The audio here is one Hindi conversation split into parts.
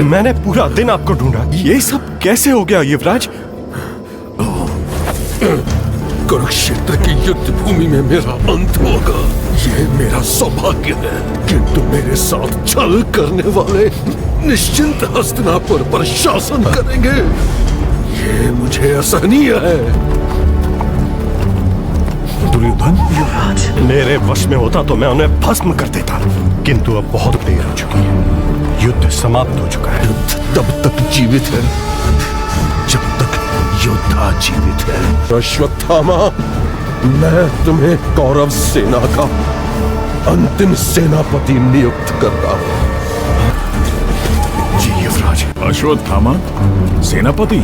मैंने पूरा दिन आपको ढूंढा, ये सब कैसे हो गया युवराज? कुरुक्षेत्र की युद्ध भूमि में मेरा अंत होगा, ये मेरा सौभाग्य है। किंतु मेरे साथ छल करने वाले निश्चिंत हस्तिनापुर पर शासन करेंगे, ये मुझे असहनीय है। दुर्योधन, युवराज, मेरे वश में होता तो मैं उन्हें भस्म कर देता, किंतु अब बहुत देर हो चुकी है। युद्ध समाप्त हो चुका है। युद्ध तब तक जीवित है जब तक योद्धा जीवित है। अश्वत्थामा, मैं तुम्हें कौरव सेना का अंतिम सेनापति नियुक्त करता हूँ। जी युवराज। अश्वत्थामा सेनापति,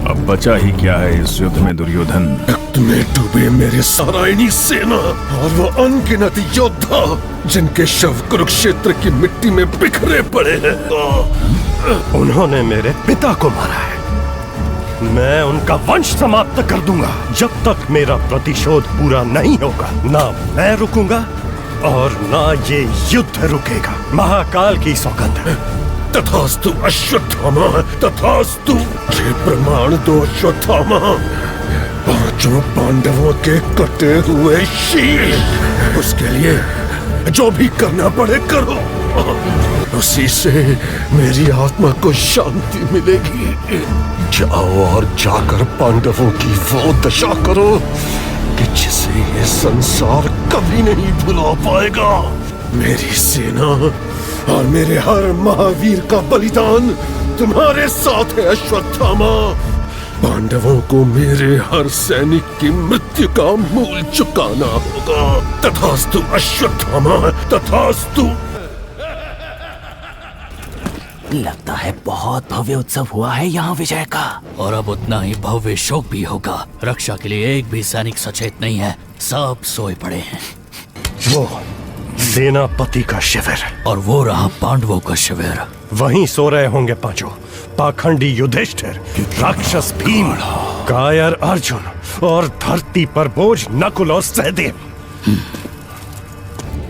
अब बचा ही क्या है इस युद्ध में दुर्योधन? रक्त में डूबे मेरे सारायणी सेना और वो अनगिनत योद्धा जिनके शव कुरुक्षेत्र की मिट्टी में बिखरे पड़े हैं। उन्होंने मेरे पिता को मारा है। मैं उनका वंश समाप्त कर दूंगा। जब तक मेरा प्रतिशोध पूरा नहीं होगा, ना मैं रुकूंगा और ना ये युद्ध रुकेगा। महाकाल की सौगंध है। तथास्तु अश्वत्थामा, तथास्तु। ये प्रमाण दो अश्वत्थामा, पांचों पांडवों के कटे हुए शीश। उसके लिए जो भी करना पड़े करो, उसी से मेरी आत्मा को शांति मिलेगी। जाओ और जाकर पांडवों की वो दशा करो कि जिसे ये संसार कभी नहीं भुला पाएगा। मेरी सेना और मेरे हर महावीर का बलिदान तुम्हारे साथ है अश्वत्थामा। पांडवों को मेरे हर सैनिक की मृत्यु का मूल चुकाना होगा। तथास्तु अश्वत्थामा, तथास्तु। लगता है बहुत भव्य उत्सव हुआ है यहाँ विजय का, और अब उतना ही भव्य शोक भी होगा। रक्षा के लिए एक भी सैनिक सचेत नहीं है, सब सोए पड़े हैं। वो सेनापति का शिविर और वो रहा पांडवों का शिविर। वहीं सो रहे होंगे पांचों। पाखंडी युधिष्ठिर, राक्षस भीम, कायर अर्जुन और धरती पर बोझ नकुल और सहदेव।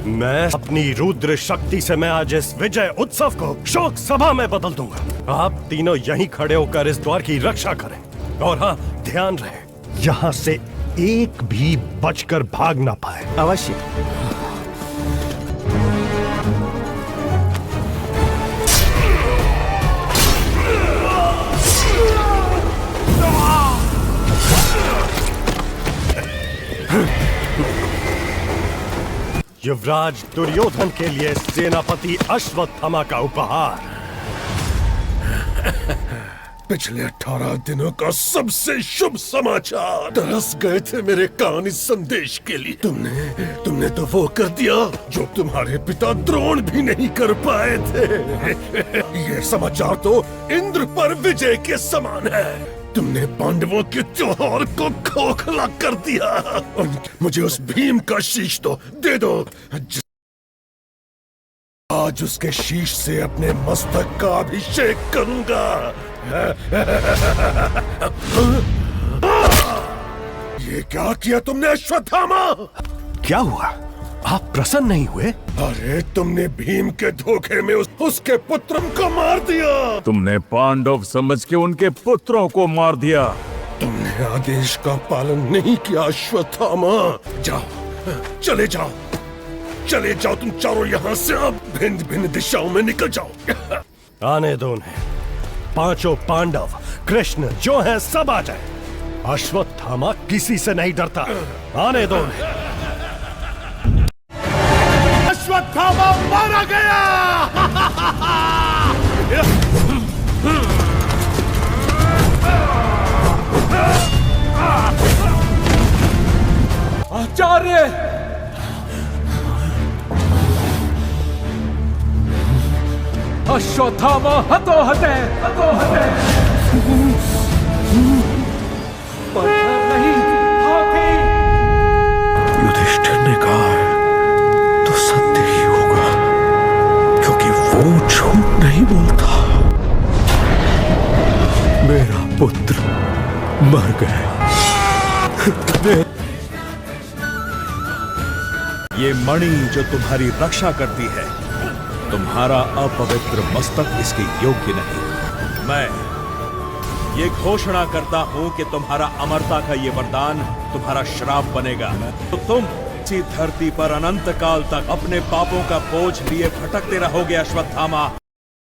मैं अपनी रुद्र शक्ति से मैं आज इस विजय उत्सव को शोक सभा में बदल दूंगा। आप तीनों यहीं खड़े होकर इस द्वार की रक्षा करें। और हाँ, ध्यान रहे, यहाँ से एक भी बचकर भाग ना पाए। अवश्य। युवराज दुर्योधन के लिए सेनापति अश्वत्थामा का उपहार। पिछले 18 दिनों का सबसे शुभ समाचार। तरस गए थे मेरे कान इस संदेश के लिए। तुमने तो वो कर दिया जो तुम्हारे पिता द्रोण भी नहीं कर पाए थे। ये समाचार तो इंद्र पर विजय के समान है। तुमने पांडवों के त्योहार को खोखला कर दिया। मुझे उस भीम का शीश तो दे दो। आज उसके शीश से अपने मस्तक का अभिषेक करूंगा। ये क्या किया तुमने अश्वत्थामा? क्या हुआ? आप प्रसन्न नहीं हुए? अरे तुमने भीम के धोखे में उसके पुत्र को मार दिया। तुमने पांडव समझ के उनके पुत्रों को मार दिया। तुमने आदेश का पालन नहीं किया अश्वत्थामा। जाओ, चले जाओ, चले जाओ तुम चारों यहाँ से। अब भिन्न भिन्न दिशाओं में निकल जाओ। आने दो उन्हें। पांचों पांडव, कृष्ण जो हैं सब आ जाए। अश्वत्थामा किसी से नहीं डरता। आने दो उन्हें। अश्वत्थामा मारा गया। आचार्य, अश्वत्थामा हतो हते, हतो हते। पत्थर नहीं, हाथी। युधिष्ठिर ने कहा है तो सत्य ही होगा, क्योंकि वो झूठ नहीं बोलता। मेरा पुत्र मर गया। ये मणि जो तुम्हारी रक्षा करती है, तुम्हारा अपवित्र मस्तक इसके योग्य नहीं। मैं ये घोषणा करता हूं कि तुम्हारा अमरता का ये वरदान तुम्हारा श्राप बनेगा। तो तुम इसी धरती पर अनंत काल तक अपने पापों का बोझ लिए भटकते रहोगे अश्वत्थामा।